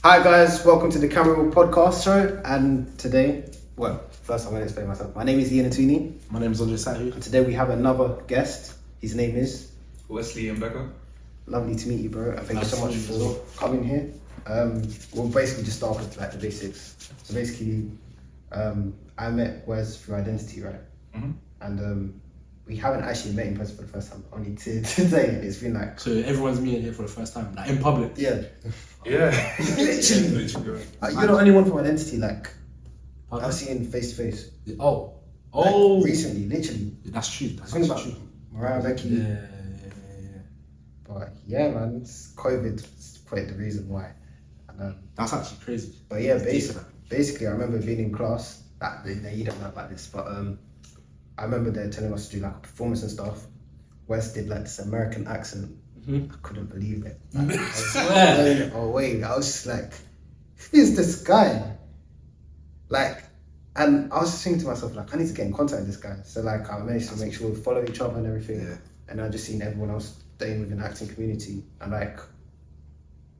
Hi guys, welcome to the Camera Roll podcast show. And today, first I'm going to explain myself. My name is Ian Atuni. My name is Andre Sahu. And today we have another guest. His name is Wesley Mbeka. Lovely to meet you, bro. And thank you so much for coming here. We'll basically just start with like the basics. So basically, I met Wes through Identity, right? Mm-hmm. And we haven't actually met in person for the first time. Only today. It's been like So everyone's meeting here for the first time, like in public. yeah. Literally. You're the only one from Identity like I've seen face to face. Oh, Like, recently, literally. that's true. That's Think actually about true. Mariah Becky. Yeah. But yeah, man, it's COVID is quite the reason why. And, That's actually crazy. but yeah, basically, I remember being in class. You don't know about this, but I remember they telling us to do like a performance and stuff. Wes did like this American accent. Mhm. I couldn't believe it. Swear. Oh wait, I was just like, who is this guy? Like, and I was just thinking to myself, like, I need to get in contact with this guy. So like, I managed to make sure we follow each other and everything. Yeah. And I just seen everyone else staying within the acting community. And like,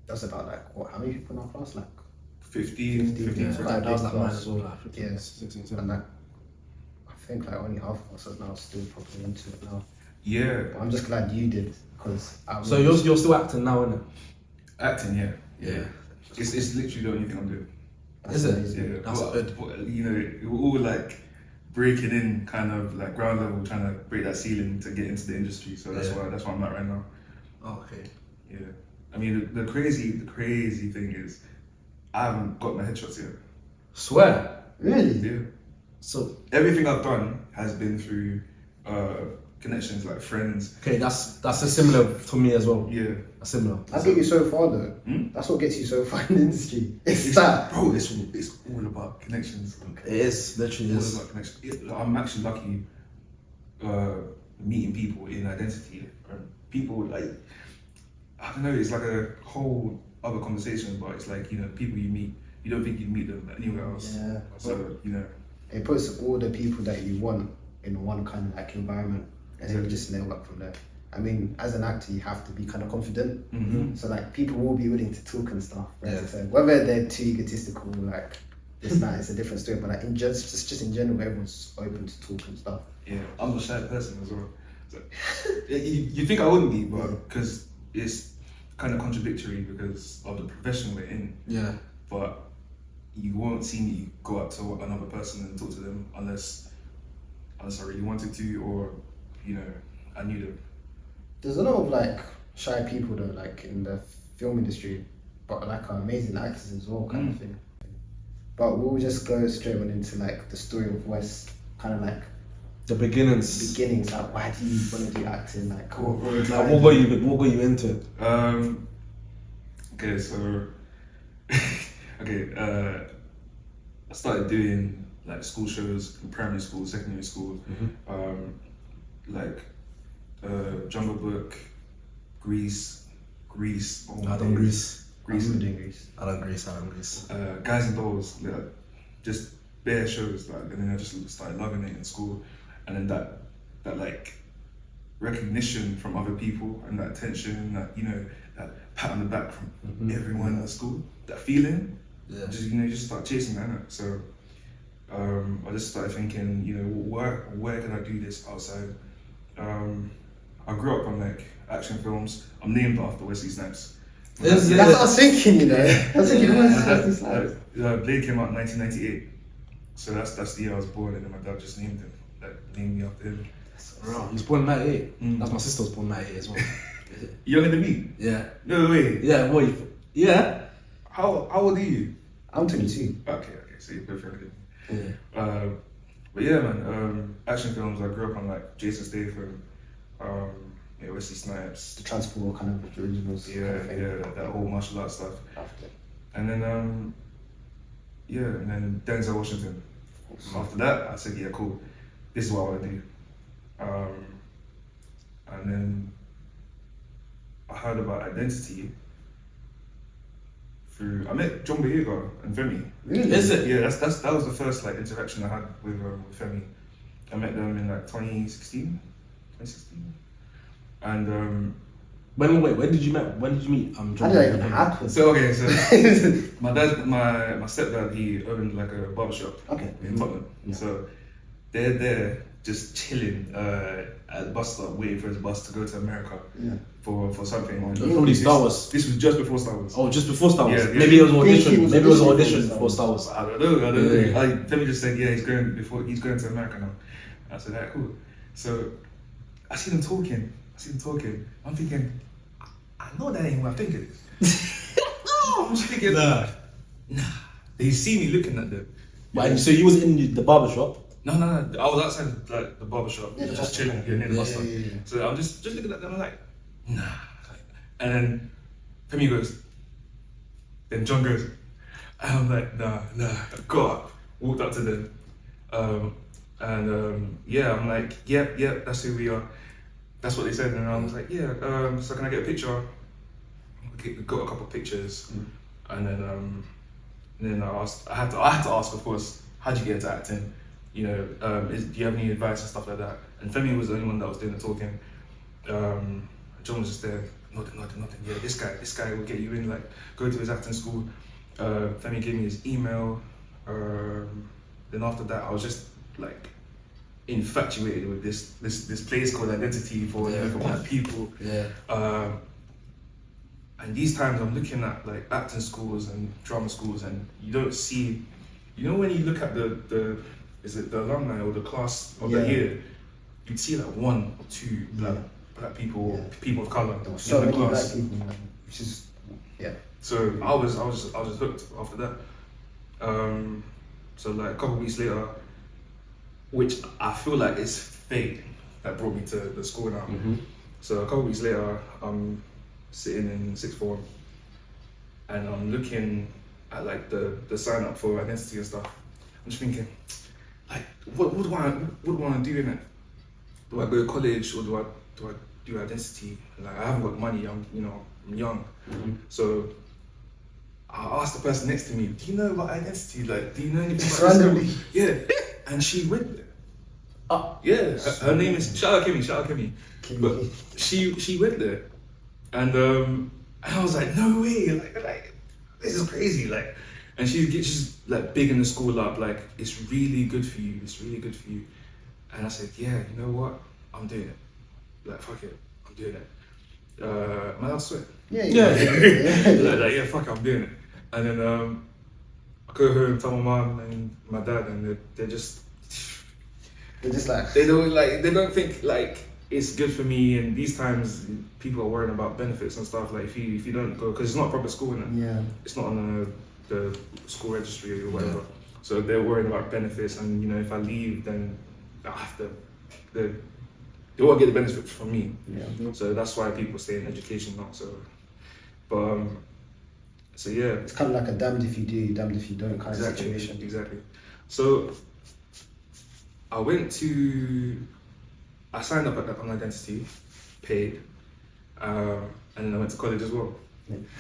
that's about like, what, how many people in our class? Like, 15. Yeah, Quite a that was big like mine class. as well. Like 15, Yeah. 16, and 17. like, I think like only half of us are now still probably into it now. Yeah. But I'm just glad you did, because So you're still acting now, innit? Acting, yeah. Yeah. It's literally the only thing I'm doing. Is it? amazing. Yeah. That's good. But, you know, we're all like breaking in kind of like ground level, trying to break that ceiling to get into the industry. So that's Yeah. why I'm at right now. Oh, okay. Yeah. I mean the crazy thing is I haven't got my headshots yet. Swear. Really? Yeah. So Everything I've done has been through connections, like friends. okay, that's a similar for me as well. Yeah. A similar. That's what gets you so far though. Hmm? That's what gets you so far in the industry. It's that. Bro, it's all about connections. It is literally All is. about connections. I'm actually lucky meeting people in Identity. People like, I don't know, it's like a whole other conversation, but it's like, you know, people you meet, you don't think you'd meet them anywhere else. Yeah. So, you know, It puts all the people that you want in one kind of like environment, and then you just nail up from there. I mean, as an actor, you have to be kind of confident. mm-hmm. So like people will be willing to talk and stuff. Right? Yeah. So whether they're too egotistical, like this, that, it's a different story. But like in just in general, everyone's open to talk and stuff. Yeah, I'm a shy person as well. So, you think I wouldn't be, but because it's kind of contradictory because of the profession we're in. Yeah. But you won't see me go up to another person and talk to them unless I really wanted to, or you know, I knew them. There's a lot of like shy people though, like in the film industry, but like are amazing actors as well, kind of thing. But we'll just go straight on into like the story of Wes, kind of like The beginnings. Like why do you want to do acting? Like Like, what got you into it? Okay, so I started doing like school shows in primary school, secondary school, like Jungle Book, Grease. Oh my I done days. Grease. I'm doing Grease. I done Grease. Guys and Dolls, like, just bare shows, like, and then I just started loving it in school, and then that like recognition from other people and that attention, that, you know, that pat on the back from everyone at school, that feeling, Yeah. just start chasing that. innit? So I just started thinking, you know, where can I do this outside? I grew up on like action films. I'm named after Wesley Snipes. That's what I was thinking, you know. I was thinking, Wesley Snipes. Blade came out in 1998, so that's the year I was born, and then my dad just named me after him. Bro, he was born in 98. Mm. That's my sister was born in 98 as well. Younger than me? Yeah. No way. Yeah, boy. Yeah. How old are you? I'm 22. Okay, so you're both younger than me. Yeah. But yeah, man, action films. I grew up on like Jason Statham, Wesley Snipes. The transport kind of originals. Yeah, kind of thing. that whole martial arts stuff. After. And then and then Denzel Washington. After that, I said, yeah, cool. This is what I want to do. And then I heard about Identity through. I met John Boyega and Femi. Really? Is it? Yeah, that was the first like interaction I had with Femi. I met them in like 2016, and When did you meet? How John? did that even happen? So okay, so my stepdad, he owned like a barbershop Okay. in Tottenham. Yeah. So they're there just chilling at the bus stop, waiting for his bus to go to America Yeah. for something. Probably Star Wars. This was just before Star Wars. Oh, just before Star Wars. Yeah, yeah. Maybe it was an I think he audition. was Maybe it was an auditioning audition for for Star Wars. I don't know. Yeah. Femi just said, yeah, he's going to America now. I said, that cool. So I see them talking. I'm thinking, I know that ain't what I think it is. I'm just thinking, nah. They see me looking at them. But so you was in the barber shop. No. I was outside the barber shop, Yeah, just chilling near the bus stop. yeah. So I'm just looking at them. I'm like, nah. And then Femi goes. Then John goes. And I'm like, nah. Got up, walked up to them, yeah, I'm like, yep, that's who we are. That's what they said, and I was like, yeah. So can I get a picture? Got a couple of pictures, and then I had to ask, of course, how'd you get into acting? You know, do you have any advice and stuff like that? And Femi was the only one that was doing the talking. John was just there, nothing. Yeah, this guy will get you in, like, go to his acting school. Femi gave me his email. Then after that, I was just like infatuated with this place called Identity for Black people. Yeah. And these times I'm looking at like acting schools and drama schools, and you don't see, you know, when you look at the alumni or the class of the year, you'd see like one or two black people or people of color There were so in the many class. black people, man. Which is, yeah. So I was hooked after that. So like a couple of weeks later, which I feel like is fate that brought me to the school now. So a couple of weeks later, I'm sitting in sixth form, and I'm looking at like the sign up for Identity and stuff. I'm just thinking, like, what do I want to do in it? Do I go to college or do I do Identity? Like, I haven't got money. I'm young, so I asked the person next to me, do you know about Identity? Like, do you know anything about Randomly. this? Yeah, and she went there. Yeah, her name is shout out Kimmy. But she went there, and I was like, no way, like this is crazy, like. And she's like bigging the school up, like, it's really good for you. And I said, yeah, you know what? I'm doing it. Like, fuck it, I'm doing it. Am I allowed to swear? Yeah. Like, yeah, fuck it, I'm doing it. And then I go home, tell my mom and my dad, and they're just like, they don't think like it's good for me. And these times people are worrying about benefits and stuff. Like, if you don't go, because it's not a proper school, innit? yeah. It's not on the school registry or whatever. So they're worried about benefits, and if I leave, then I have to. They won't get the benefits from me. Yeah. So that's why people stay in education now. So, but so yeah. It's kind of like a damned if you do, damned if you don't kind of situation. Exactly. So I signed up on Identity, paid, and then I went to college as well.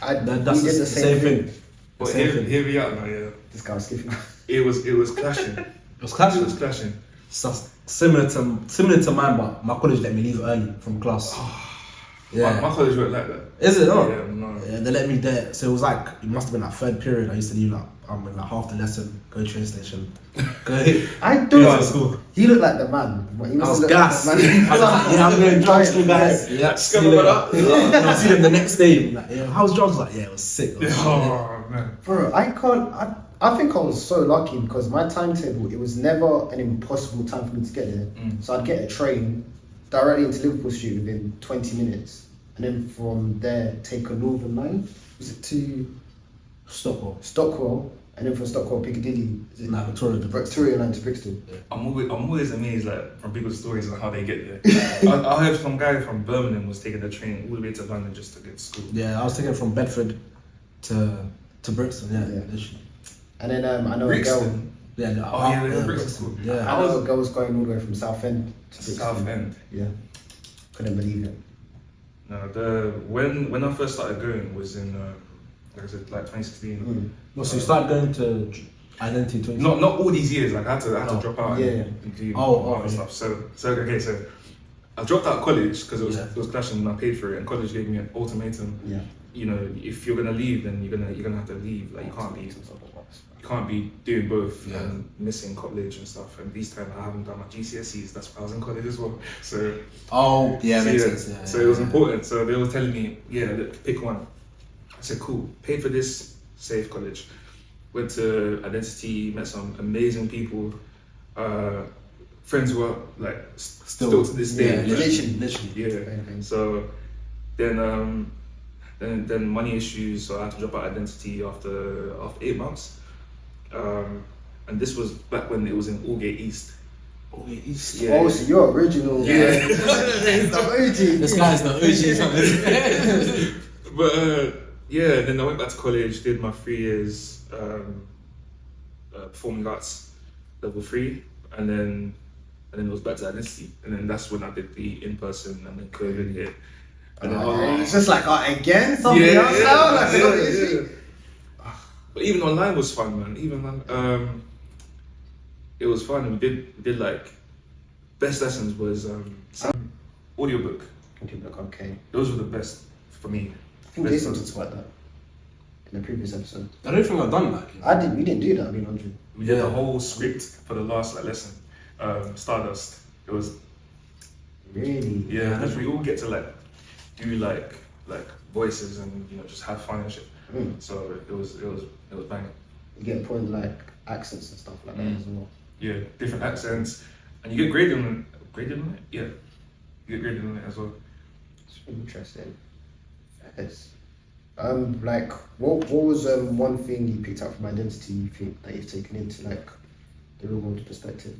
That's the same thing. But here we are now. Yeah. This guy was skipping. It was clashing. It was clashing. It was clashing. So, similar to mine, but my college let me leave early from class. My college weren't like that. Is it? Oh. Yeah, no. Yeah, they let me there. So it was like, it must have been like third period. I used to leave like, in like half the lesson, go train station, go I go don't. to school. He looked like the man. He I must was look gassed. like the man. I was like, yeah, I'm going drunk school, guys. Yeah, see you later. And I see them the next day. Like, yeah, how's John's? Like, yeah, it was sick. Oh man. Bro, I think I was so lucky because my timetable, it was never an impossible time for me to get there. So I'd get a train directly into Liverpool Street within 20 minutes. And then from there, take a Northern line. Was it to Stockwell? And then from Stockwell, Piccadilly. Is it Victoria line to Brixton. Yeah. I'm always amazed, like, from people's stories on how they get there. I heard some guy from Birmingham was taking the train all the way to London just to get to school. Yeah, I was taking it from Bedford to Brixton. Yeah. Literally. And then I know Brixton. a girl. Yeah. Brixton school. Yeah. I know a girl was going all the way from Southend to Brixton. Southend. Yeah. Couldn't believe it. No, when I first started going was in like I said, like 2016. Well, so you started going to Identity 20? Not all these years. Like I had to drop out. Yeah. And do Oh, other stuff. So I dropped out of college because Yeah. it was clashing and I paid for it, and college gave me an ultimatum. Yeah. You know, if you're gonna leave, then you're gonna have to leave. Like you can't be doing both Yeah. and missing college and stuff. And these times I haven't done my GCSEs. That's why I was in college as well. So Oh, yeah, makes yeah, sense. Yeah, so it was important. So they were telling me, yeah, look, pick one. I said, cool. Paid for this, safe college. Went to Identity, met some amazing people. Friends who are like still to this day. Yeah, like, literally. yeah. So then money issues, so I had to drop out Identity after 8 months. And this was back when it was in Aldgate East. Oh, he's Yeah. Oh, so you're original. Yeah. It's the OG. This guy's the OG. But yeah, then I went back to college, did my 3 years performing arts level 3, and then it was back to Identity, and then that's when I did the in-person, and then COVID hit. And then It's just like again something else now. Like, another issue. But even online was fun, man. It was fun. We did like best lessons was audiobook. Okay. Those were the best for me. I think Jason talked about that in the previous episode. I don't think I've done that. We didn't do that. I mean, 100. We did the whole script for the last lesson. Stardust. It was Really? yeah. Because we all get to like do like voices and just have fun and shit. So it was banging. You get point like accents and stuff like that as well. Yeah, different accents, and you get graded on it. Yeah, you get graded on it as well. It's really interesting. Yes. Like, what was one thing you picked up from Identity you think that you've taken into like the real world perspective?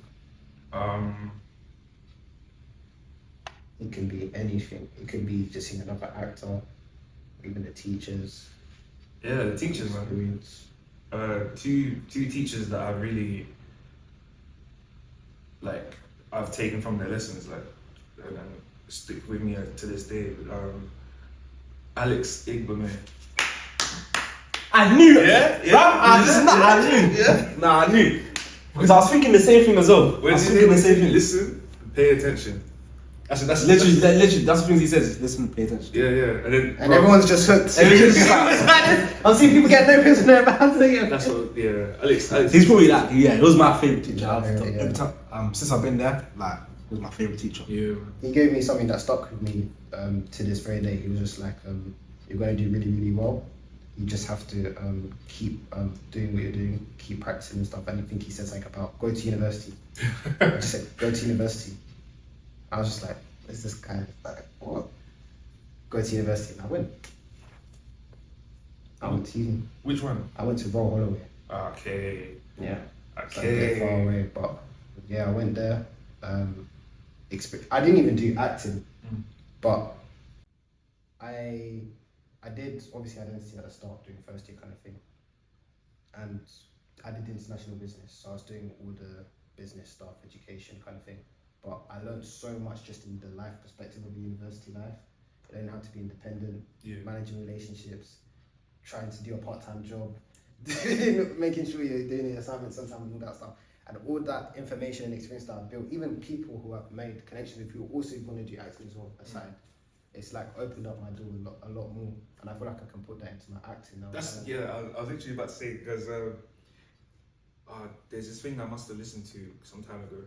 It can be anything. It could be just seeing another actor, even the teachers. Yeah, the teachers, man. Experience. Two teachers that I really like. I've taken from their lessons, like, and stick with me to this day. Alex Igbame. I knew. Yeah? I knew. Yeah. Nah, I knew. Because I was thinking the same thing as well. When I was you thinking the same thing. listen, pay attention. That's Literally, that's the things he says. Listen, pay attention. Yeah, and then And everyone's just hooked. Everyone's just like, I'm seeing people get nervous in their mouths again. that's what. Yeah, Alex. he's probably like, yeah, he was my favorite teacher. Yeah, Every time, since I've been there, like, he was my favorite teacher. Yeah. He gave me something that stuck with me to this very day. He was just like, you're going to do really, really well. You just have to keep doing what you're doing, keep practicing and stuff. And I think he said something about go to university. I just said, go to university. I was just like, what's this guy? Like, what? Go to university. And I went to uni. Which one? I went to Royal Holloway. Okay. Yeah. So a bit far Okay. away, but yeah, I went there. I didn't even do acting, but I did obviously identity at the start doing first year kind of thing, and I did international business, so I was doing all the business stuff, education kind of thing. But I learned so much just in the life perspective of the university life. Learning how to be independent, managing relationships, trying to do a part-time job, making sure you're doing your assignments sometimes and all that stuff. And all that information and experience that I've built, even people who have made connections with who also want to do acting as well aside, it's like opened up my door a lot more, and I feel like I can put that into my acting now. That's I was actually about to say because there's this thing I must have listened to some time ago,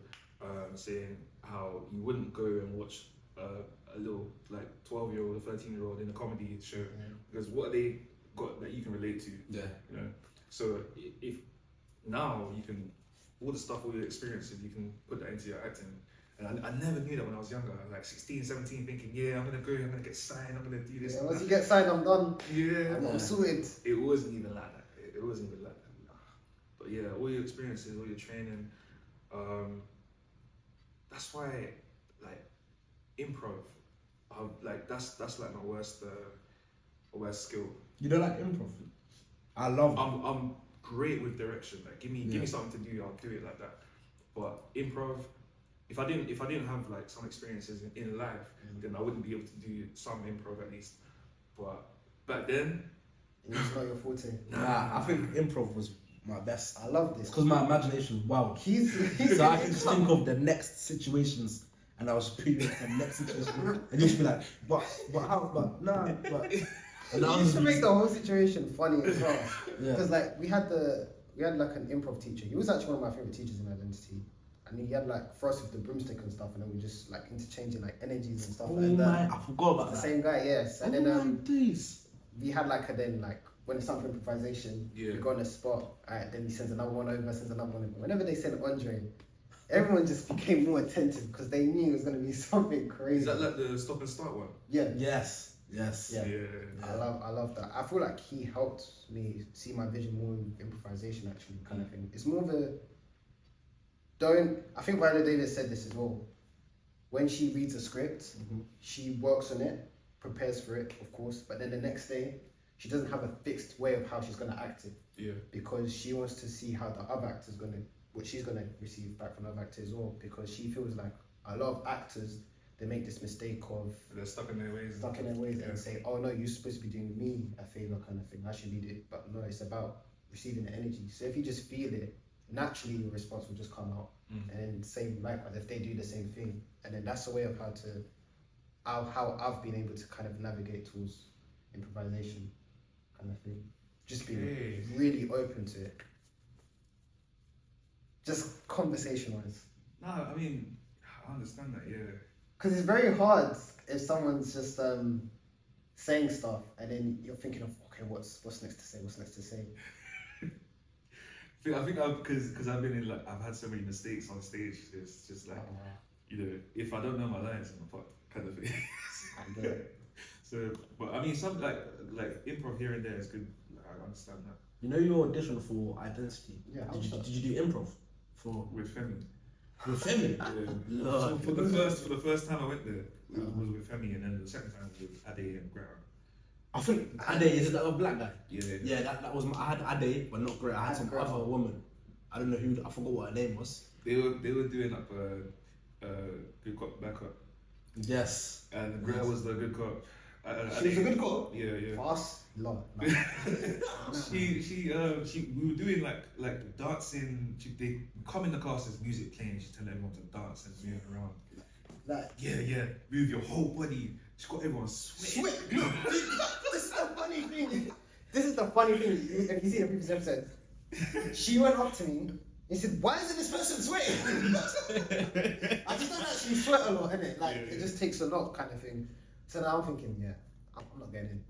saying how you wouldn't go and watch a little like 12-year-old or 13-year-old in a comedy show because what they got that you can relate to. Yeah. You know, so if now you can all the stuff, all your experiences, you can put that into your acting. And I never knew that when I was younger, like 16, 17, thinking, yeah, I'm gonna get signed, I'm gonna do this. Yeah, once you get signed, I'm done. Yeah, I'm sorted. It wasn't even like that. It wasn't even like that. But yeah, all your experiences, all your training, that's why, like, improv, like that's like my worst skill. You don't like improv? I love. I'm great with direction. Like, give me something to do, I'll do it like that. But improv, if I didn't have like some experiences in life, then I wouldn't be able to do some improv at least. But back then, It's not your forte. Nah, I think improv was my best. I love this. Because my imagination is wild. He's So I can just think of the next situations and I was previous to the next situation, and you'd be like, but how, but nah, but. And It used to make the whole situation funny as well. Yeah. Because like we had like an improv teacher. He was actually one of my favorite teachers in identity. And he had like for us with the broomstick and stuff, and then we just like interchanging like energies and stuff Oh like that. my, I forgot about The that. same guy, yes. And Oh then my days. we had like when it's time for improvisation, Yeah. we go on the spot. Alright, then he sends another one over, sends another one over. Whenever they sent Andre, everyone just became more attentive because they knew it was gonna be something crazy. Is that like the stop and start one? Yeah. Yes. Yeah. I love that. I feel like he helped me see my vision more in improvisation actually, kind of thing. It's more of a I think Viola Davis said this as well. When she reads a script, she works on it, prepares for it, of course, but then the next day she doesn't have a fixed way of how she's gonna act it. Yeah. Because she wants to see how the other actor's what she's gonna receive back from the other actor as well. Because she feels like a lot of actors, they make this mistake of They're stuck in their ways. and say, oh no, you're supposed to be doing me a favor kind of thing. I should lead it. But no, it's about receiving the energy. So if you just feel it, naturally your response will just come out. And then same likewise, if they do the same thing. And then that's a way of how I've been able to kind of navigate towards improvisation kind of thing. Just being really open to it. Just conversation wise. No, I mean, I understand that, yeah. Because it's very hard if someone's just saying stuff and then you're thinking of, okay, what's next to say? I think because I've been in like I've had so many mistakes on stage. It's just like if I don't know my lines, I'm fucked kind of thing. I get it. So, but I mean, some like improv here and there is good. Like, I understand that. You know your audition for Identity? Yeah, Did you do improv for With Femi. with Femi? Yeah. Lord. For the first time I went there, it was with Femi, and then the second time was with Ade and Greta. I think Ade is that a black guy? Yeah. Yeah, that was I had Ade, but not Greta. I had some Greta. other woman. I don't know who. I forgot what her name was. They were doing like a good cop, bad cop, Yes. and Greta was the good cop. She was a good cop. Yeah. Fast? Lord. No. she we were doing like dancing. They come in the class, there's music playing. She tell everyone to dance and move around. Like, Yeah, move your whole body. She got everyone sweating. sweat. This is the funny thing. This is the funny thing. If you see the previous episode, she went up to me and said, "Why isn't this person sweating?" I just don't actually sweat a lot, innit? Like it just takes a lot, kind of thing. So now I'm thinking, yeah, I'm not getting in.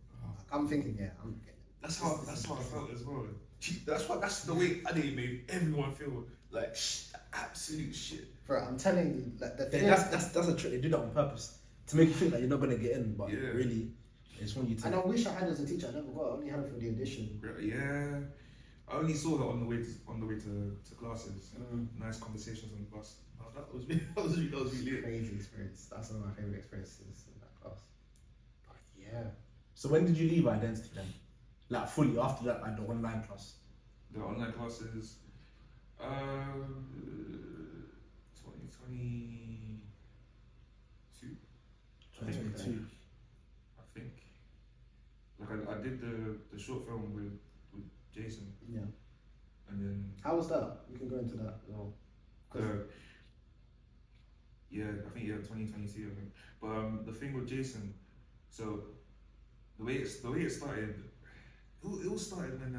I'm thinking, yeah, I'm getting in. That's how I felt as well. That's the way Ade made everyone feel like absolute shit. Bro, I'm telling you, like the thing. That's a trick. They do that on purpose to make you think that you're not gonna get in, but Yeah. really, they just want you to. And I wish I had as a teacher. I never got. I only had it for the audition. Yeah, I only saw her on the way to classes. Nice conversations on the bus. Oh, that was really lit. Crazy experience. That's one of my favorite experiences in that class. But yeah. So when did you leave Identity then? Like fully after that, like the online class. The online classes, 2022, 2022. I think. Like I did the short film with Jason, Yeah. and then How was that? We can go into that as well. I think 2022. I think, but the thing with Jason, so the way it started, it all started when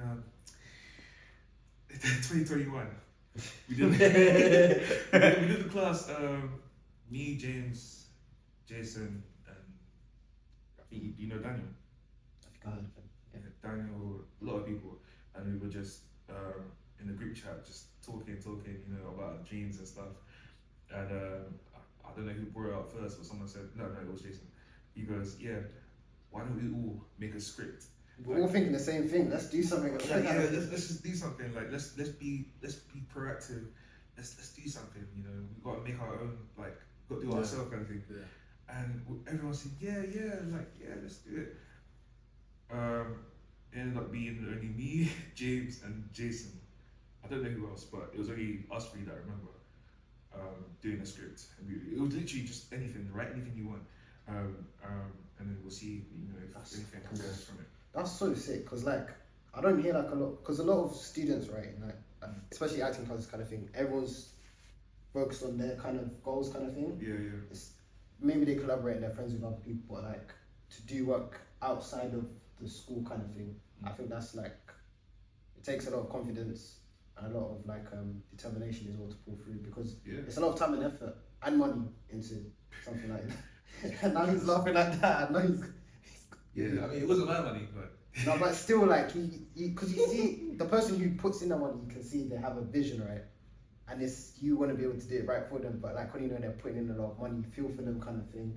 2021. We did we did the class. Me, James, Jason, and I think you know Daniel. I think I heard of him. Yeah, Daniel, a lot of people, and we were just in the group chat, just talking, about dreams and stuff. And I don't know who brought it up first, but someone said, no, it was Jason. He goes, yeah, why don't we all make a script? We're all thinking the same thing. Let's do something. Let's just do something. Like let's be proactive. Let's do something. We got to make our own. Like got to do it ourselves kind of thing. Yeah. And everyone said, yeah, let's do it. It ended up being only me, James, and Jason. I don't know who else, but it was only us three that I remember doing a script. And it was literally just anything, write anything you want, and then we'll see, if anything comes from it. That's so sick, because like I don't hear like a lot, because a lot of students, right, like especially acting classes kind of thing, everyone's focused on their kind of goals kind of thing. Yeah. It's maybe they collaborate and they're friends with other people, but like to do work outside of the school kind of thing, I think that's like, it takes a lot of confidence and a lot of like determination as well to pull through, because it's a lot of time and effort and money into something like that. And now he's laughing like that. I know he's Yeah, I mean, it wasn't my money, but no, but still, like because you see the person who puts in that money, you can see they have a vision, right? And it's, you want to be able to do it right for them, but like when you know they're putting in a lot of money, you feel for them kind of thing,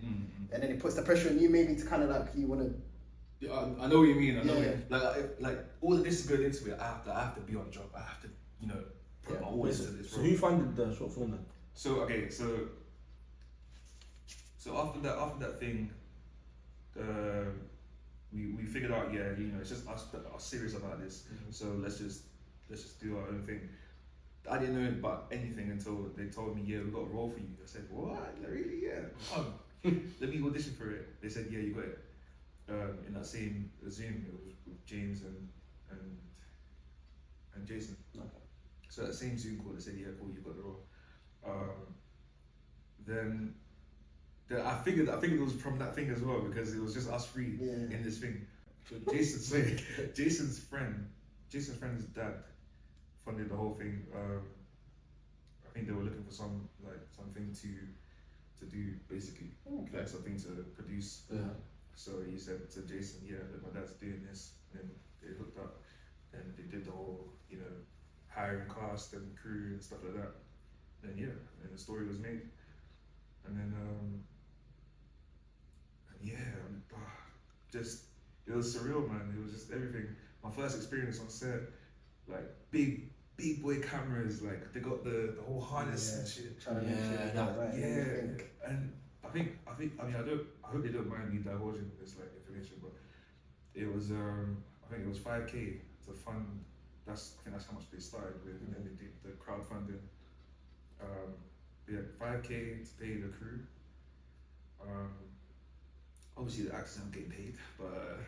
and then it puts the pressure on you maybe to kind of like, you want to. yeah, I know what you mean. I know what you mean. Like all of this is going into it. I have to be on job. I have to, you know, put my all into this. So who funded the short film then? So okay, so after that thing, we figured out, yeah, you know, it's just us that are serious about this. So let's just do our own thing. I didn't know about anything until they told me, yeah, we got a role for you. I said, what? Like, really? Yeah. Let me audition for it. They said, yeah, you got it. In that same Zoom, it was with James and Jason. Okay. So that same Zoom call, they said, yeah, cool, you got the role. Then I figured it was from that thing as well, because it was just us three in this thing. So Jason's friend's dad funded the whole thing. I think they were looking for something to do, basically, like something to produce. Yeah. So he said to Jason, yeah, look, my dad's doing this. And they hooked up and they did the whole, you know, hiring cast and crew and stuff like that. And yeah, and the story was made. And then just, it was surreal, man. It was just everything. My first experience on set, like big boy cameras, like they got the whole harness and shit. Trying to make sure you got it right. And I hope they don't mind me divulging this like information, but it was I think it was 5K to fund. I think that's how much they started with, and then they did the crowdfunding. They had 5K to pay the crew. Obviously the actors aren't getting paid, but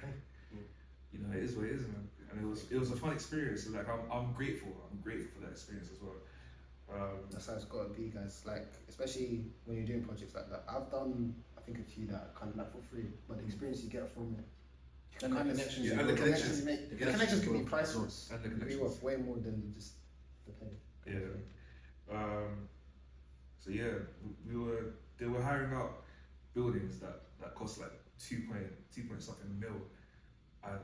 you know, it is what it is, man. And it was a fun experience. So, like I'm grateful for that experience as well. That's how it's got to be, guys. Like, especially when you're doing projects like that. I've done, I think, a few that are kind of like for free, but the experience you get from it, And the connections you and build. the connections. the connections can be priceless. And the It can be connections. worth way more than just the pay. Yeah. So yeah, they were hiring out buildings that cost like 2 point something mil, and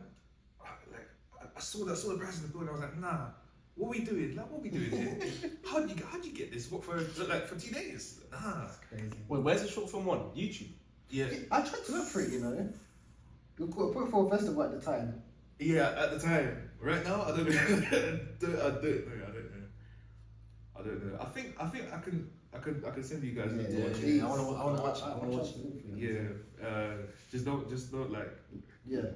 I saw the price of the building. I was like, nah, what are we doing? Like, what are we doing here? How'd you get this? What for 2 days? Nah. That's crazy. Wait, where's the short film on? YouTube? Yeah. I tried to look for it, you know. We put it for a festival at the time. Yeah, at the time. Right now, I don't know. I don't know. I think I can send you guys. Please. I wanna watch it. I wanna watch it. Yeah. Just don't like. Yeah.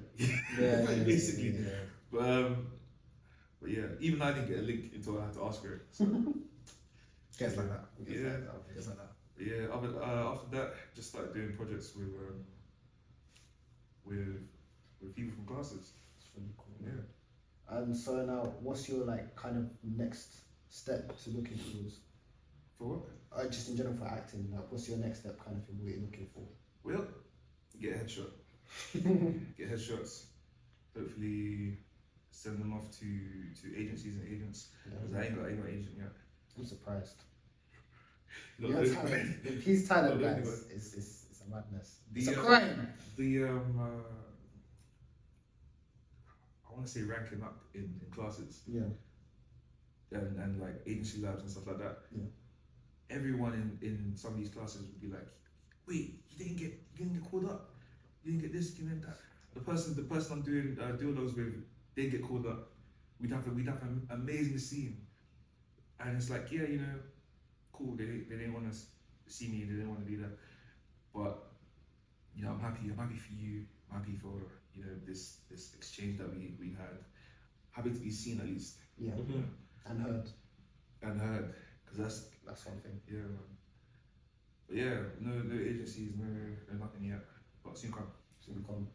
Basically. Yeah. But yeah, even I didn't get a link until I had to ask for it. So. Gets like that. Yeah. Gets like that. Yeah. After that, just started doing projects with people from classes. It's really cool. Yeah. And so now, what's your like kind of next step to looking towards? For what? Just in general for acting, like what's your next step kind of thing? What you're looking for? Well, get a headshot. Get headshots. Hopefully, send them off to agencies and agents. Because I ain't got an agent yet. I'm surprised. Not Your really. talent, if he's talent, Not really, guys, it's a madness. The, It's a crime. I want to say ranking up in classes. Yeah. And like agency labs and stuff like that. Yeah. Everyone in some of these classes would be like, wait, you didn't get called up. You didn't get this, you didn't get that. The person I'm doing dildos with, they get called up. We'd have an amazing scene. And it's like, yeah, you know, cool, they didn't want to see me, they didn't want to do that. But you know, I'm happy for you, I'm happy for, you know, this exchange that we had. Happy to be seen at least. Yeah. Mm-hmm. And heard. Because That's one thing. yeah, man. But yeah, no agencies, no nothing yet. But soon come. Soon come.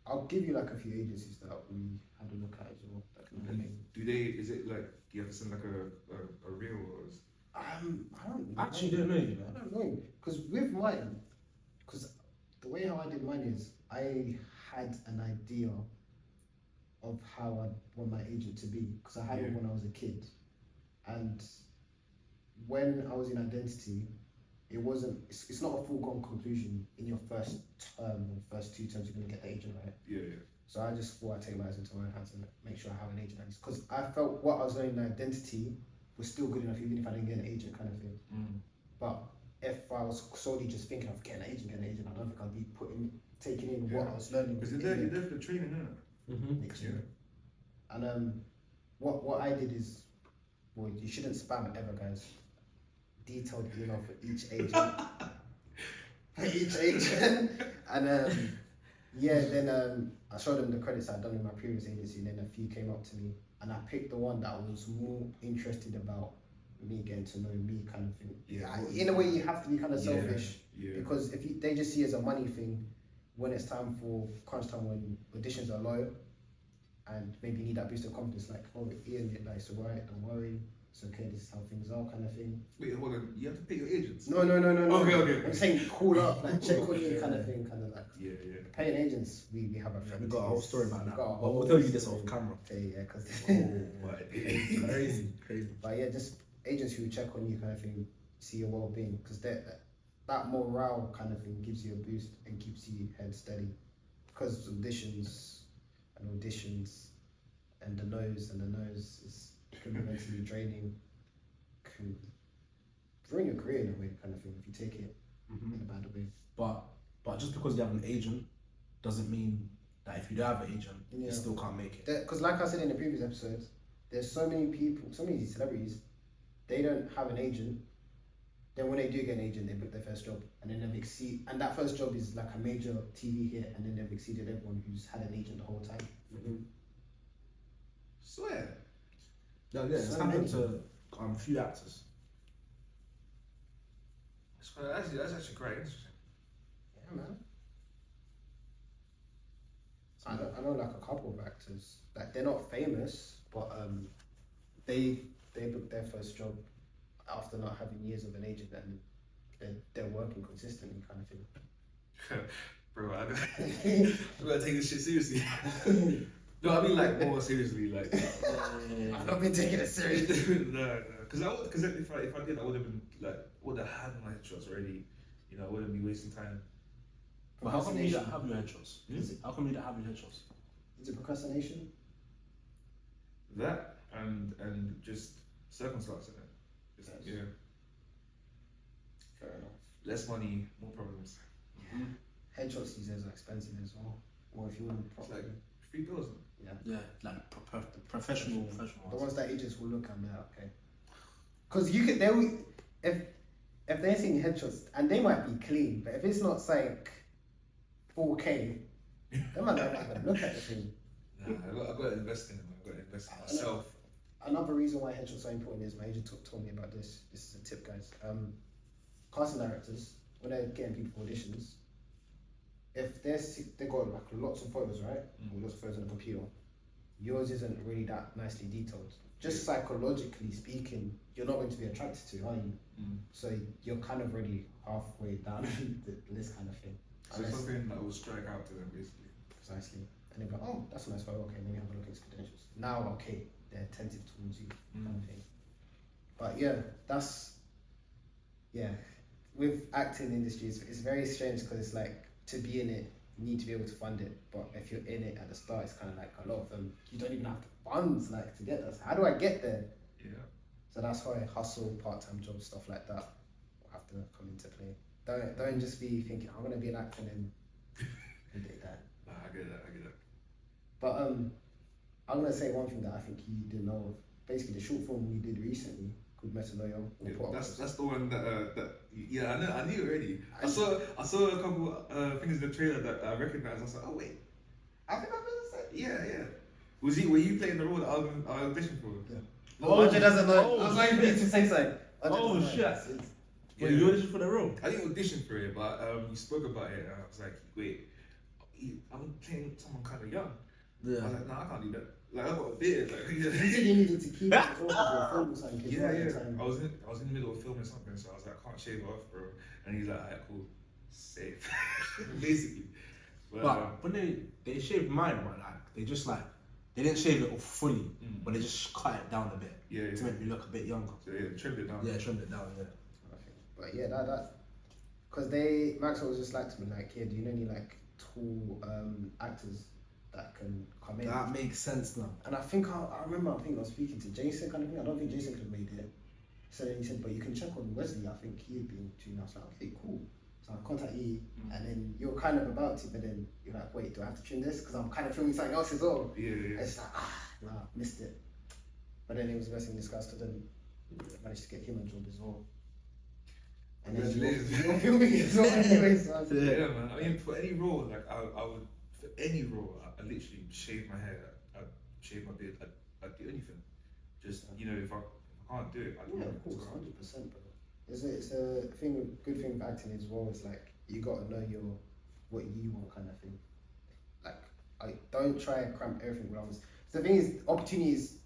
I'll give you like a few agencies that we had a look at as well. That can be amazing. Is it like, do you have to send like a reel or is... I don't know. Actually, don't know you, I man. don't know. Because with mine, because the way how I did mine is I had an idea of how I want my agent to be. Because I had it when I was a kid. And when I was in identity, it's not a foregone conclusion in your first term or first 2 terms you're going to get the agent right. Yeah. So I just thought I'd take matters into my own hands and make sure I have an agent. Because I felt what I was learning in identity was still good enough even if I didn't get an agent kind of thing. But if I was solely just thinking of getting an agent, I don't think I'd be taking in what I was learning. Because you're there for the training, isn't Next year. And what I did is, well, you shouldn't spam ever, guys. Detailed email for each agent. And then I showed them the credits I'd done in my previous agency, and then a few came up to me, and I picked the one that was more interested about me getting to know me, kind of thing. In a way, you have to be kind of selfish because if they just see it as a money thing, when it's time for crunch time, when auditions are low, and maybe you need that boost of confidence, like, oh, Ian, it's alright, don't worry. It's okay, this is how things are, kind of thing. Wait, hold on. You have to pay your agents? No. Okay. I'm saying call up, like check on you, kind of thing, kind of like. Yeah. Paying agents, we have a friend. We got a whole story about that. But We'll tell you this off camera. Okay, yeah, because. Crazy. But yeah, just agents who check on you, kind of thing, see your well-being, because that morale kind of thing gives you a boost and keeps you head steady. Because auditions and the nose is. Can be mentally draining, can ruin your career in a way, kind of thing, if you take it in a bad way. But just because you have an agent doesn't mean that if you don't have an agent, you still can't make it. Because like I said in the previous episodes, there's so many people, so many celebrities, they don't have an agent. Then when they do get an agent, they book their first job, and then they've and that first job is like a major TV hit, and then they've exceeded everyone who's had an agent the whole time. Swear. Yeah, it's happened to a few actors. That's actually quite interesting. Yeah, man. I know like a couple of actors, like they're not famous, but they booked their first job after not having years of an agent, and they're working consistently, kind of thing. Bro, I gotta take this shit seriously. No, I mean like more seriously, like. I've not been taking it seriously. No, because if I did, I would have been like would have had my headshots already. You know, I wouldn't be wasting time. But how come you don't have your headshots? How come you don't have your headshots? Is it procrastination? That and just circumstance in it. Yes. Yeah. Fair enough. Less money, more problems. Yeah. Headshots these days are expensive as well. Or if you want It's proper. like $3. Yeah, like professional The ones that agents will look at me like, okay. Because you could, they'll, if they're seeing headshots, and they might be clean, but if it's not like 4K, they might not even look at the thing. Nah, I got to invest in them. I got to invest in myself. Another reason why headshots are important is my agent told me about this. This is a tip, guys. Casting directors, when they're getting people for auditions, if they got like lots of photos, right? Or lots of photos on the computer, yours isn't really that nicely detailed. Just psychologically speaking, you're not going to be attracted to, are you? So you're kind of already halfway down the list, kind of thing. So it's something that will strike out to them, basically. Precisely. And they're like, oh, that's a nice photo. Okay, let me have a look at his credentials. Now, okay, they're attentive towards you, kind of thing. But yeah, with acting industries, it's very strange because it's like, to be in it, you need to be able to fund it. But if you're in it at the start, it's kind of like a lot of them, you don't even have the funds like to get that. How do I get there? Yeah. So that's why hustle, part-time jobs, stuff like that will have to come into play. Don't just be thinking, I'm going to be an actor and then do that. Nah, I get that. But I'm going to say one thing that I think you didn't know of. Basically, the short film we did recently called Metanoia. That's the one that I knew already. I saw a couple things in the trailer that I recognized. I was like, oh wait, I think I've been saying. yeah. Were you playing the role that I auditioned for? Yeah. Andre doesn't know. I was waiting for you to say something. Oh shit! Yeah. You auditioned for the role? I didn't audition for it, but you spoke about it, and I was like, wait, I'm playing someone kind of young. I was like, nah, I can't do that. Like, I got a beard. Like, You said you needed to keep it off of your phone or something. 'cause yeah, at the yeah. time- I was in the middle of filming something, so I was like, I can't shave it off, bro. And he's like, alright, cool, safe, basically. But when they shaved mine, but like they just like they didn't shave it off fully, but they just cut it down a bit to make me look a bit younger. So yeah, trimmed it down. Yeah, trimmed it down. Yeah. Okay. But yeah, that because Maxwell was just like to me like, yeah, do you know any like tall actors that can come in? That makes sense now. And I think I remember I was speaking to Jason kind of thing. I don't think Jason could have made it. So then he said, but you can check on Wesley. I think he'd been too. I was like, okay, cool. So I contact you, and then you're kind of about to, but then you're like, wait, do I have to trim this? Because I'm kind of filming something else as well. Yeah. And it's like, nah, missed it. But then it was a blessing in disguise because then I managed to get him a job as well. And then you're filming it as well anyway. So I was like, Yeah, man. I mean, for any role, like I would, for any role, I literally shave my hair. I'd shave my beard. I'd do anything. Just if I can't do it, I don't yeah, know. of course, 100%, bro. It's a thing. Good thing with acting as well. It's like you got to know what you want, kind of thing. Like, I don't try and cramp everything. The thing is, opportunities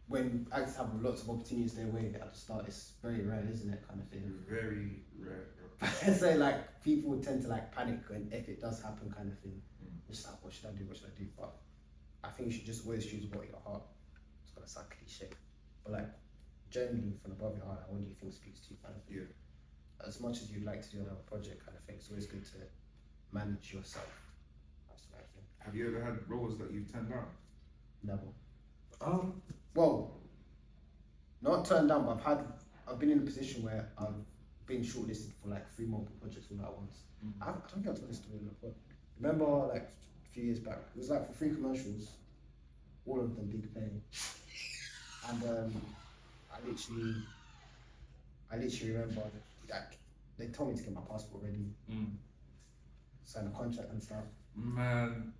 when actors have lots of opportunities their way at the start, it's very rare, isn't it? Kind of thing. Very rare, bro. So like people tend to like panic when if it does happen, kind of thing. Just like, what should I do? What should I do? But I think you should just always choose what your heart. It's gonna sound cliche, but like generally from above your heart, like, what do you think speaks to you, kind of thing. Yeah. As much as you'd like to do another project, kind of thing, it's always good to manage yourself. That's the right thing. Have you ever had roles that you've turned down? Never. Um, Well, not turned down, but I've been in a position where I've been shortlisted for like 3 multiple projects all at once. I don't think I told this story in the pod. Remember, like a few years back, it was like for 3 commercials, all of them big pay, and I literally remember like they told me to get my passport ready, sign a contract and stuff. Man,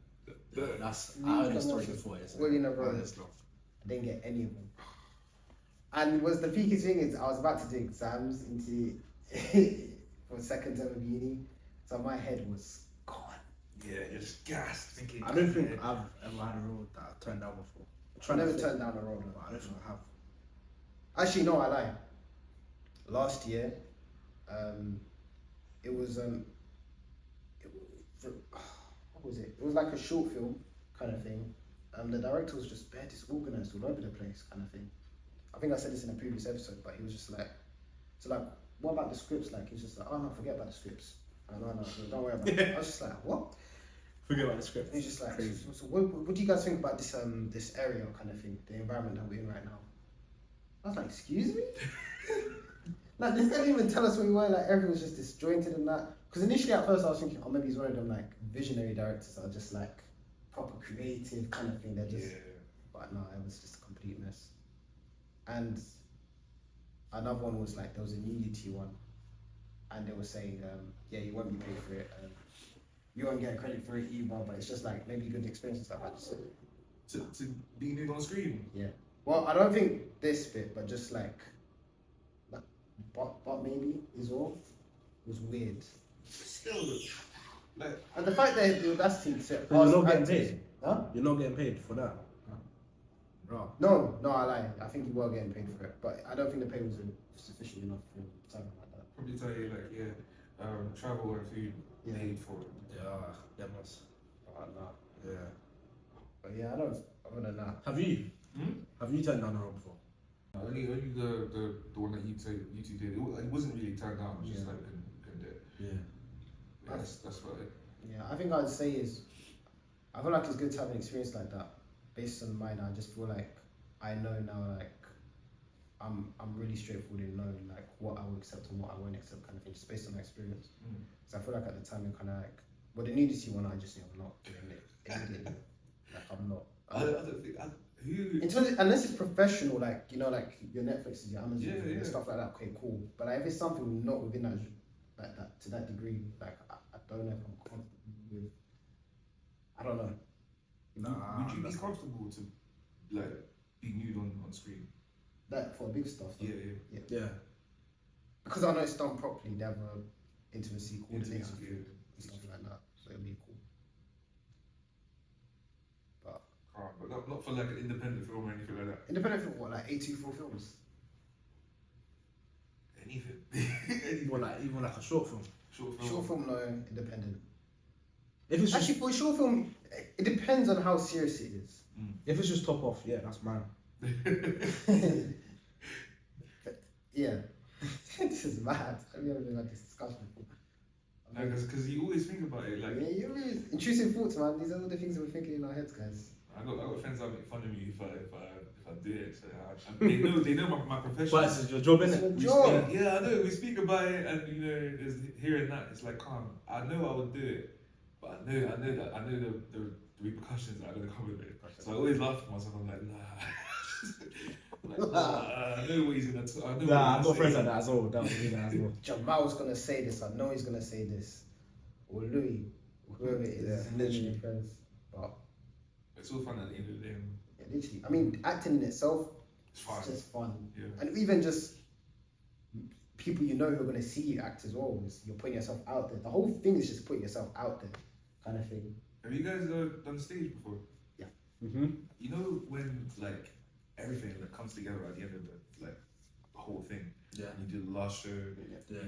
that's I heard the story before. Well, you know, bro. I I didn't get any of them. And was the peakiest thing is I was about to do exams into for 2nd term of uni, so my head was gone. yeah, you're just gassed thinking. don't think I've ever had a role that I turned down before. I never turned down a role. But I don't think I have. Actually, no, I lie. Last year, it was what was it? It was like a short film kind of thing. The director was just bare disorganized all over the place, kind of thing. I think I said this in a previous episode, but he was just like, so like, what about the scripts? Like, he's just like, oh no, forget about the scripts. No, don't worry about it. I was just like, what? Forget about the script. He's just like, so what do you guys think about this this area kind of thing, the environment that we're in right now? I was like, excuse me? Like, this guy didn't even tell us where we were, like, everything was just disjointed and that. Because initially at first I was thinking, oh, maybe he's one of them, like, visionary directors that are just, like, proper creative kind of thing. They're just, but no, it was just a complete mess. And another one was, like, there was a nudity one. And they were saying, yeah, you won't be paid for it. You won't get credit for it either, but it's just, like, maybe good experience and stuff like that. To be nude on screen. Yeah. Well, I don't think this bit, but just, like but maybe is all was weird. Still, like, and the fact that the audacity to You're not getting actors- paid. Huh? You're not getting paid for that. Bro. No, I lie. I think you were getting paid for it, but I don't think the pay was sufficient enough for something like that. probably tell you like travel and food paid for it. Yeah, that must. Nah. Yeah. But yeah, I don't. Other than that, Have you? Have you turned down a role before? Only the one that you two did. It wasn't really turned down. It was just like couldn't do it. Yeah. Yeah, that's about it. yeah, I think I'd say is, I feel like it's good to have an experience like that. Based on mine, I just feel like I know now, like I'm really straightforward in knowing like what I will accept and what I won't accept, kind of thing, just based on my experience. So I feel like at the time, it kind of like, well, the nudity one, I just knew I'm not doing it immediately. Like I'm not. I don't think who. In terms of, unless it's professional, like you know, like your Netflix, your Amazon, Yeah, and yeah. stuff like that. Okay, cool. But like, if it's something not within that, like that to that degree, like I don't know if I'm comfortable with. I don't know. Would you be comfortable to like be nude on screen? That for big stuff. Though. Yeah. Because I know it's done properly. They have a intimacy coordinator Intimacy, and stuff like that, so it'll be cool. But not for like an independent film or anything like that. Independent film, what, like 824 films? Anything. Or like even like a short film. Short film, no, independent. If it's just, Actually, for a short film, it depends on how serious it is. if it's just top off, yeah, that's mine. But, yeah, this is mad. I've never had this discussion before. Because you always think about it, like Yeah, you always intrusive thoughts, man. These are all the things that we're thinking in our heads, guys. I got friends that make fun of me if I do it. So they know my profession. But it's your job, It's innit? your job. Yeah, I know. We speak about it, and you know, there's here and that. It's like, calm. I know I would do it, but I know the repercussions that are gonna come with it. So I always laugh at myself. I'm like, nah. I know what he's gonna. Nah, I've got friends like that as well. That was me as well. Jamal's gonna say this. I know he's gonna say this. Or Louis, or whoever it is. Yeah, literally. Friends. But it's all fun at the end of the day. yeah, literally. I mean, acting in itself, It's fun. it's just fun. Yeah. And even just people you know who are gonna see you act as well. You're putting yourself out there. The whole thing is just putting yourself out there, kind of thing. Have you guys done stage before? Yeah. You know when like everything that comes together at the end of the whole thing. Yeah. And you do the last show. Yeah. You know,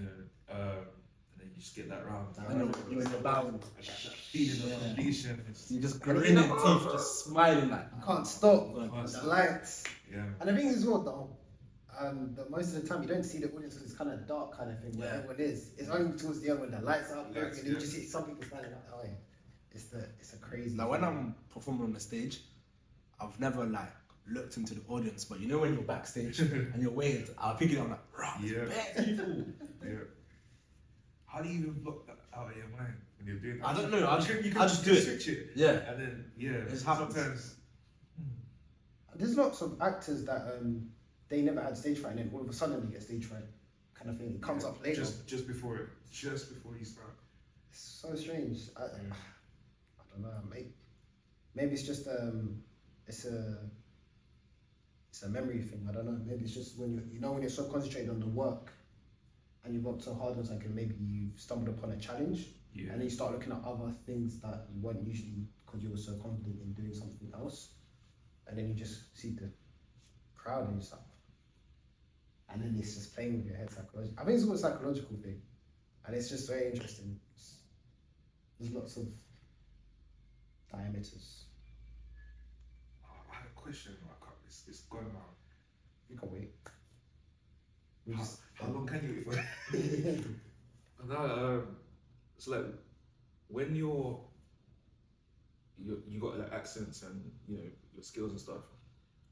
and then you just get that round. And you're in the bound. Like that feeling of completion. It's, You just grinning teeth, just smiling like. You can't stop. Can't The stop. lights. yeah. And the thing is, what though, that most of the time you don't see the audience because it's kind of dark kind of thing where Yeah. everyone is. It's only towards the end when the lights are up, Lights, and you yeah. just see some people standing up. Oh yeah, it's a crazy. Like when thing. I'm performing on the stage, I've never like looked into the audience, but you know when you're backstage and you're waiting, I'll pick it up like, right, Yeah. bare people. Yeah. How do you even block that out of your mind when you're doing that? I don't know, I You can just do it. switch it. Yeah. And then, yeah, It happens. sometimes. There's lots of actors that they never had stage fright, and then all of a sudden they get stage fright, kind of thing. It comes up later. Just before you start. It's so strange. I don't know. Maybe it's just it's a memory thing. I don't know. Maybe it's just when when you're so concentrated on the work, and you've worked so hard on something, maybe you've stumbled upon a challenge, Yeah. and then you start looking at other things that you weren't usually because you were so confident in doing something else, and then you just see the crowd and stuff, and then it's just playing with your head psychologically. I think it's all a psychological thing, and it's just very interesting. There's lots of diameters. I had a question. It's gone now. You can wait. How long can you wait for? No, it's like when you got like accents and you know your skills and stuff.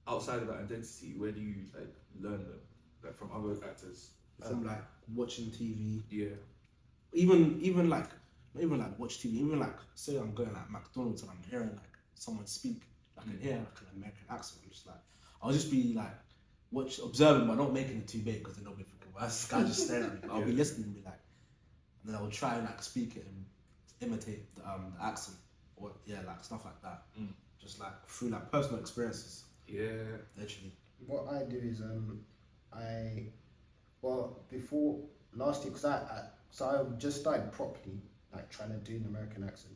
Outside of that identity, where do you like learn them? Like from other actors? From like watching TV, Yeah. even like not even like watch TV, even like say I'm going like McDonald's and I'm hearing like someone speak, I can hear like an American accent. I'm just like I'll just be like observing but not making it too big because then they'll be thinking, well, this guy just staring at me. But I'll be listening and be like, and then I'll try and like speak it and imitate the accent or like stuff like that. Just like through like personal experiences. Yeah. Literally. What I do is before last year, because I just started properly like trying to do an American accent,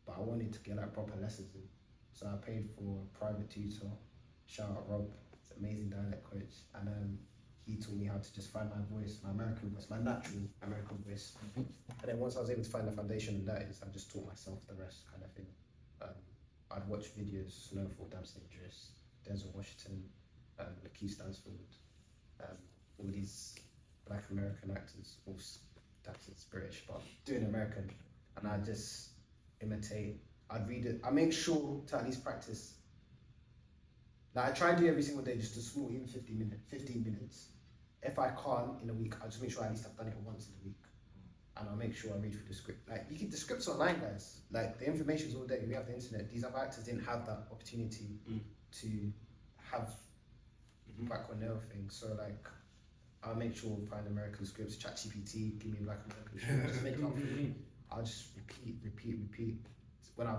but I wanted to get like proper lessons in, so I paid for a private tutor. Shout out Rob, he's an amazing dialect coach, and he taught me how to just find my voice, my American voice, my natural American voice. And then once I was able to find the foundation of that, I just taught myself the rest, kind of thing. I'd watch videos, Snowfall, Damn Dangerous, Denzel Washington, Lakeith Stansfield, all these Black American actors, all actors British, but doing American, and I just imitate. I'd read it. I make sure to at least practice. Like I try and do every single day, just a small, even 15 minutes. If I can't in a week, I'll just make sure at least I've done it once in a week, and I'll make sure I read through the script. Like you keep the scripts online, guys. Like the information's all there. We have the internet. These other actors didn't have that opportunity to have back when they were things. So like, I'll make sure I find American scripts. ChatGPT, give me Black American scripts. Just make it up for me. I'll just repeat. When I've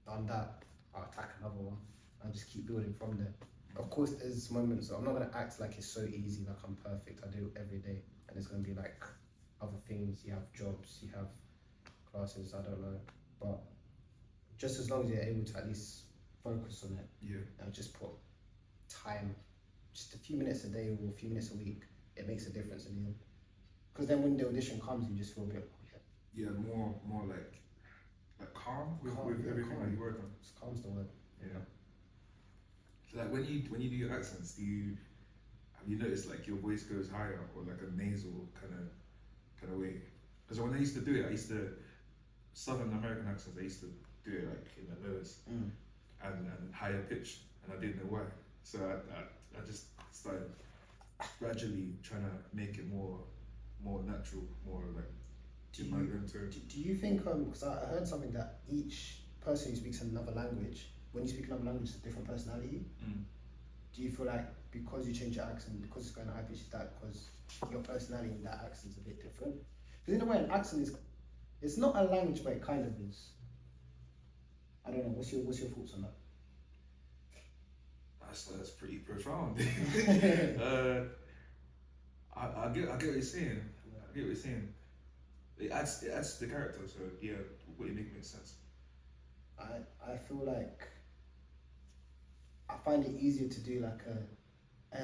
done that, I'll attack another one. I'll just keep building from there. Of course, there's moments. I'm not gonna act like it's so easy, like I'm perfect. I do it every day, and there's gonna be like other things. You have jobs, you have classes. I don't know, but just as long as you're able to at least focus on it Yeah. and just put time, just a few minutes a day or a few minutes a week, it makes a difference in the end. Because then when the audition comes, you just feel a bit, oh, yeah, Yeah, more like calm with, Calm, with yeah, everything calm. that you work on. just calm's the word. Yeah. So like when you do your accents, have you noticed like your voice goes higher or like a nasal kind of way? Because when I used to do it, I used to Southern American accents. I used to do it like in the nose and higher pitch, and I didn't know why. So I just started gradually trying to make it more natural, more like in my own tone. Do you think, because I heard something that each person who speaks another language, when you speak another language, it's a different personality. Do you feel like because you change your accent, because it's going high pitch, is that because your personality in that accent is a bit different? Because in a way, an accent is, it's not a language, but it kind of is. I don't know. What's your thoughts on that? That's pretty profound. I get what you're saying. I get what you're saying. It adds to the character. So yeah, what you make makes sense. I feel like I find it easier to do like a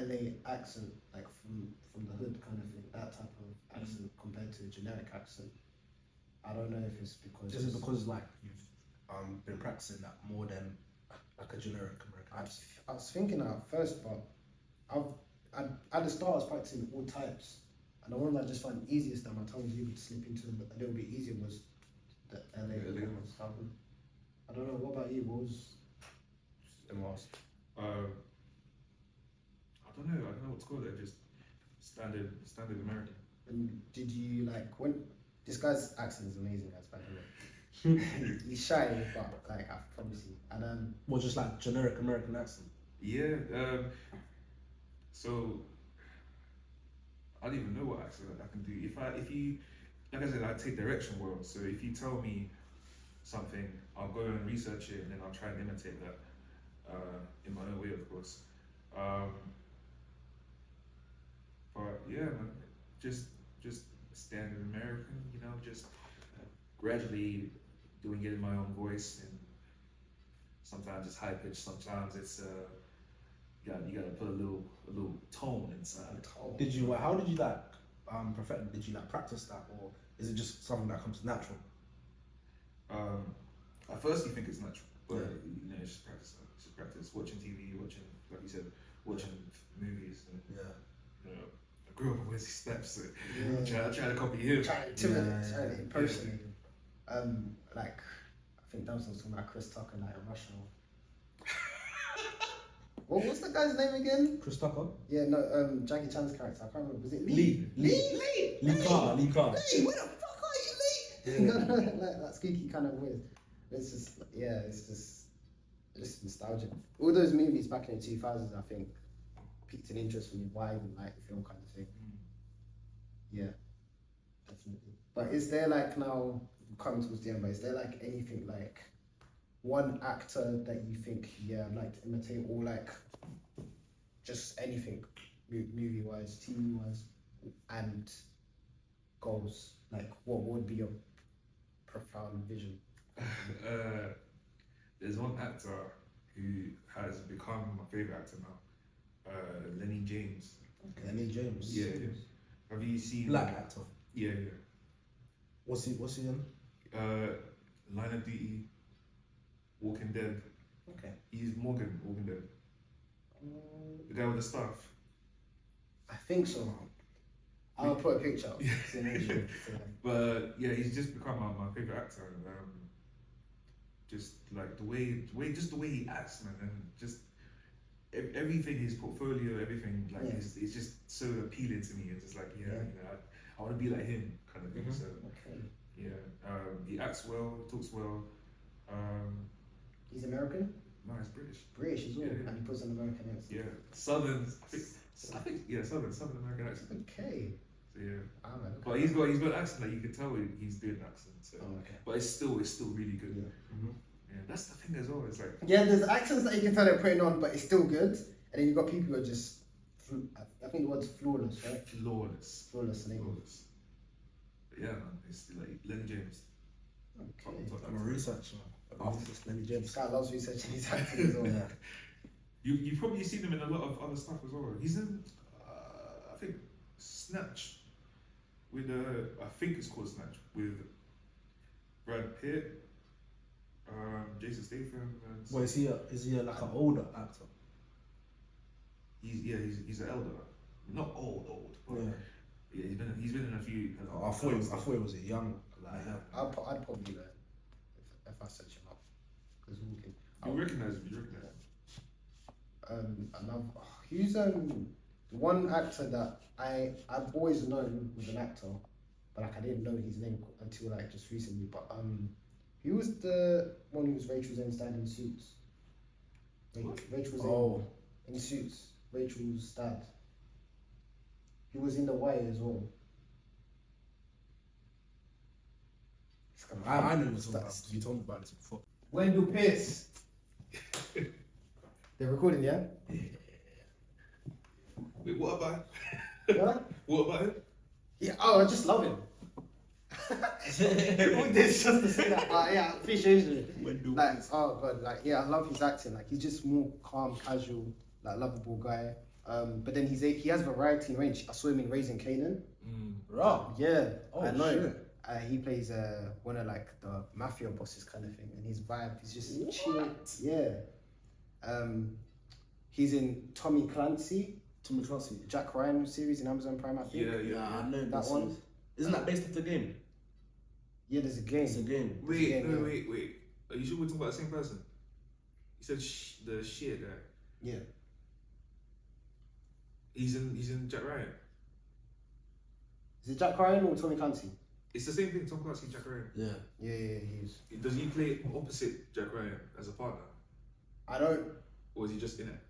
LA accent, like from the hood kind of thing, that type of accent compared to a generic accent. I don't know if it's because. Is it because like you've been practicing that more than like a generic American accent? I was thinking that at first, but at the start I was practicing all types, and the one that I just found easiest that my tongue was able to slip into a little bit easier was the LA. One. I don't know. What about you? What was the most? I don't know what to call it. Just standard American. And did you like when this guy's accent is amazing, guys? By the way, he's shy, but like I promise you. And Well, just like generic American accent. Yeah. So I don't even know what accent I can do. If you, like I said, I take direction well. So if you tell me something, I'll go and research it, and then I'll try and imitate that in my own way, of course. But yeah, man, just standard American, you know, just gradually doing it in my own voice, and sometimes it's high pitched, sometimes it's you gotta put a little tone inside. Did you? How did you like perfect it? Did you like practice that, or is it just something that comes natural? At first you think it's natural, but Yeah. you know, it's just practice. It's just practice. Watching TV, watching, like you said, watching movies, and Yeah. you know, I grew up with Wesley Steps, so Yeah. I try to copy him. trying to impersonate him. Like I think that was talking about Chris Tucker, like in Russia. What's the guy's name again? Chris Tucker. Yeah, no, Jackie Chan's character. I can't remember. Was it Lee Carr. Lee, where the fuck are you, Lee? Like that squeaky kind of voice. It's just, yeah, it's just nostalgic. All those movies back in the 2000s, I think, piqued an interest for me. Why I even like the film kind of thing. Yeah, definitely. But is there like now coming towards the end? But is there like anything like one actor that you think, yeah, I'd like to imitate, or like just anything, movie wise, TV wise, and goals? Like, what would be your profound vision? There's one actor who has become my favorite actor now, Lenny James. Okay. Lenny James. Yeah. Have you seen? Black actor. Yeah. What's he in? Line of Duty, Walking Dead. Okay. He's Morgan, Walking Dead. The guy with the staff. I think so. I'll put a picture up. So make sure. But yeah, he's just become my favorite actor. Just like the way he acts, man, and just everything, his portfolio, everything, like it's just so appealing to me. It's just like, you know, I want to be like him, kind of thing. So yeah, he acts well, talks well. He's American? No, he's British. British as well, and he puts an American accent. Yeah, Southern. I think yeah, Southern American accent. Okay. So yeah, Okay. but he's got an accent that you can tell he's doing an accent. So, okay. But it's still really good. Yeah. Yeah, that's the thing as well. It's like there's accents that you can tell they're putting on, but it's still good. And then you've got people who are just, I think the word's flawless, right? flawless. Flawless. Flawless. But yeah, man, it's like Lenny James. Okay. I'm a researcher. After this, let me This James. guy loves researching his acting as well. Yeah. You've probably seen him in a lot of other stuff as well. He's in, I think, Snatch with I think it's called Snatch with Brad Pitt, Jason Statham. And Well, is he like an older actor? he's an elder, not old, but Yeah. yeah, he's been in a few. I thought it was a young. Like, yeah. I'd probably learn if I search him up. Because walking. You recognise him. You recognise him. Another. Who's the one actor that I've always known was an actor, but like I didn't know his name until like just recently. But he was the one who was Rachel's dad in Suits. Rachel's in Suits. Rachel's dad. He was in The Wire as well. I know this one. You told me about this before. Wendell Pierce. They're recording, yeah? Wait, what about? Huh? What about him? Yeah. Oh, I just love him. All this just to say that, but yeah, appreciation. Like, oh god, like yeah, I love his acting. Like he's just more calm, casual, like lovable guy. But then he has variety and range. I saw him in Raising Kanan. Right. Yeah, Oh, I know. shit. He plays one of like the mafia bosses kind of thing, and his vibe is just chill. Yeah. He's in Tommy Clancy, Jack Ryan series in Amazon Prime, I think. Yeah, I know That this one? Isn't that based off the game? Yeah, there's a game. It's a game. Wait, Yeah, no, yeah. wait. Are you sure we're talking about the same person? You said the shit guy. Yeah. He's in Jack Ryan. Is it Jack Ryan or Tommy Clancy? It's the same thing. Tom Clancy, Jack Ryan. Yeah. Yeah, he is. Does he play opposite Jack Ryan as a partner, I don't. or is he just in it?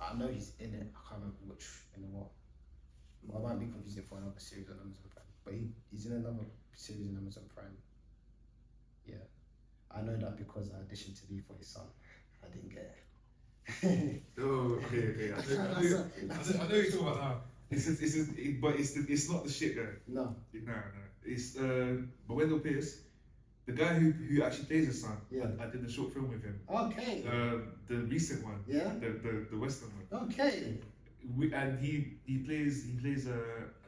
I know he's in it. I can't remember which in what. Well, I might be confusing for another series on Amazon Prime, but he's in another series on Amazon Prime. Yeah, I know that because I auditioned to be for his son. I didn't get it. Oh, okay. I know you're talking about now. It's not the shit guy. No. No. It's but Wendell Pierce, the guy who actually plays his son. Yeah. I did the short film with him. Okay. The recent one. Yeah. The Western one. Okay. And he plays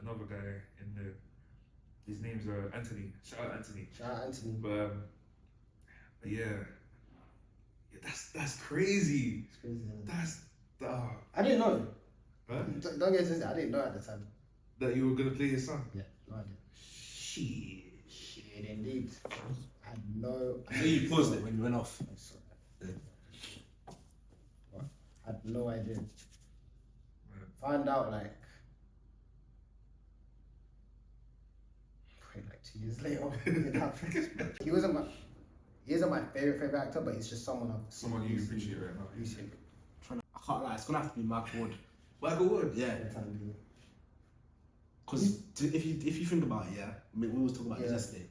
another guy in the. His name's Anthony. Shout out Anthony. Shout out Anthony. But yeah, that's crazy. It's crazy. Isn't it? That's I didn't know. huh? Don't get this. I didn't know at the time. That you were gonna play his son. Yeah, no idea. Shit. Shit, indeed. I had no. I know you paused it when you went off. I saw that. What? I had no idea. Found out like 2 years later. He isn't my favorite actor, but he's just someone I've seen Someone you appreciate right now. recently. I can't lie. It's gonna have to be Michael Wood. Michael Wood. Yeah. Because if you think about it, yeah, I mean, we was talking about this Yeah. yesterday.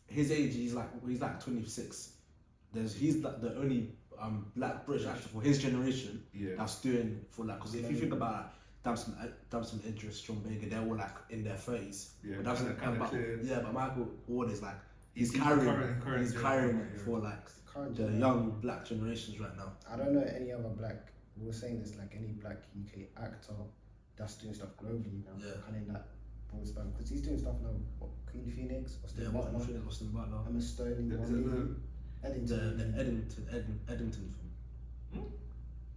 His age, he's like 26. He's like the only black British actor for his generation Yeah. that's doing for like. Because if you think about it, Damson, Idris, John Baker, they're all like in their 30s. Yeah, But Damson, kinda but clear. Michael Wood is like He's carrying current it yeah. for like Current the generation. young black generations right now. I don't know any other black. We were saying this like any black UK actor that's doing stuff globally now. Yeah. Kind of in that broad span because he's doing stuff now. What, Queen Phoenix, Yeah, Austin Butler, Emma Stone in Is one it movie. the Eddington. Edmonton film.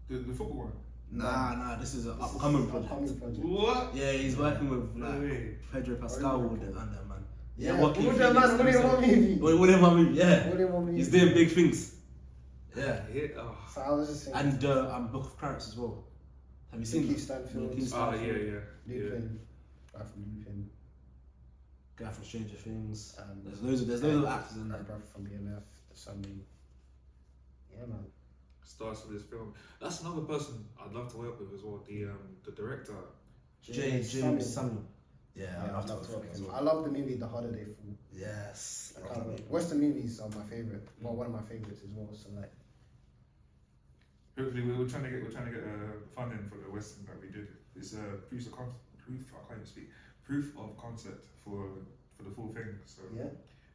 the football one. Nah, this is an upcoming project. Upcoming project. What? Yeah, he's working with No like way. Pedro Pascal with it and that man. Yeah, Joaquin with them, man, Phoenix, with them, movie. With him, I mean, yeah. With him, movie. He's doing big things. Yeah. Yeah. Oh. So I was just saying. And Book of Clarence as well. Have you seen Lakeith that? Stanfield. Lakeith Oh Stanfield, yeah. Lupin. Guy from Lupin. Guy from Stranger Things. Um, There's loads of actors in My there. brother from BMF. There's so many. Yeah, man. Stars for this film. That's another person I'd love to work with as well. The director. James Samuel. Yeah, I love to work with him as I well. love the movie The Holiday Fall. Yes. I can't wait. Western movies are my favorite. Well, one of my favorites as well. So like, Hopefully, we're trying to get funding for the Western that we did. It's proof of concept for the full thing. So yeah.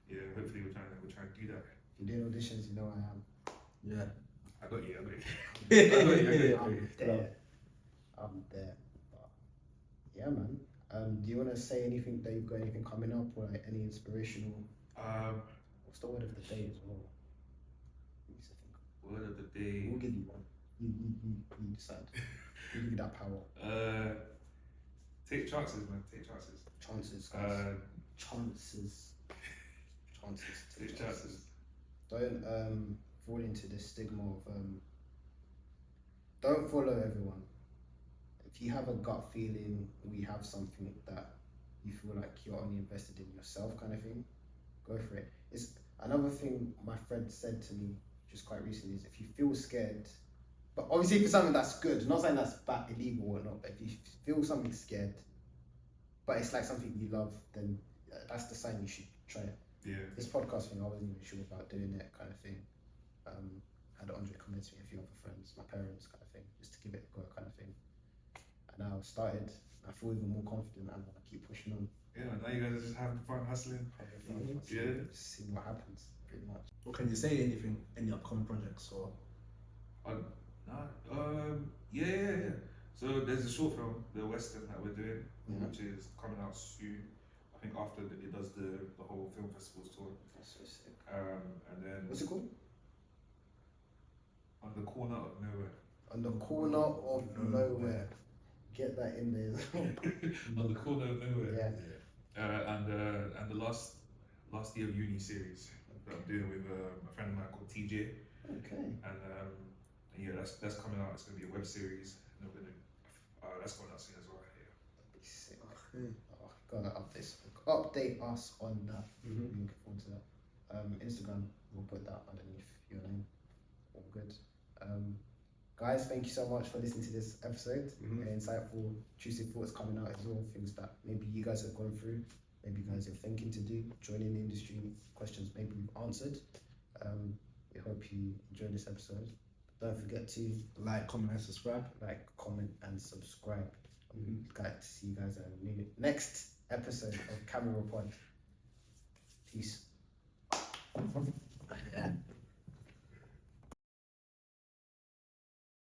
yeah, hopefully we're trying to do that. If you're doing auditions, you know where I am. Yeah. I got you. I'm there. I'm there. But yeah, man. Do you want to say anything that you've got anything coming up or like any inspirational? What's the word of the day as well? Let me think. Word of the day. We'll give you one. You decide. We'll give you that power. Take chances, man. Take chances. Chances, guys. Chances. Take chances. Don't fall into the stigma of don't follow everyone. If you have a gut feeling, we have something that you feel like you're only invested in yourself, kind of thing, go for it. It's another thing my friend said to me just quite recently is if you feel scared, but obviously for something that's good, not saying that's bad, illegal or not, but if you feel something scared, but it's like something you love, then that's the sign you should try it. Yeah. This podcast thing, I wasn't even sure about doing it, kind of thing. Had Andre come to me, a few other friends, my parents, kind of thing, just to give it a go, kind of thing. And now I've started, I feel even more confident and I want to keep pushing on. Yeah, now you guys are just having fun hustling. Yeah. Just see what happens, pretty much. Well, can you say anything? Any upcoming projects or? Yeah. So there's a short film, the Western that we're doing, Yeah. which is coming out soon. I think after it does the whole film festivals tour. That's so sick. And then What's it called? On the Corner of Nowhere. On the corner of nowhere. Get that in there as well. On the Corner of Nowhere. Yeah. And the last year of uni series that I'm doing with a friend of mine called TJ. Okay. And yeah, that's coming out. It's gonna be a web series. And we're gonna that's coming out soon as well. Yeah. That'd be sick. Oh, gotta update us on that. Looking forward to that. Instagram, we'll put that underneath your name. All good. Guys, thank you so much for listening to this episode. Insightful, juicy thoughts coming out as well. Things that maybe you guys have gone through, maybe you guys are thinking to do, joining the industry, questions maybe we've answered. We hope you enjoyed this episode. Don't forget to Like, comment, and subscribe. like, comment, and subscribe. Glad to see you guys at a new next episode of Camera Pod. Peace.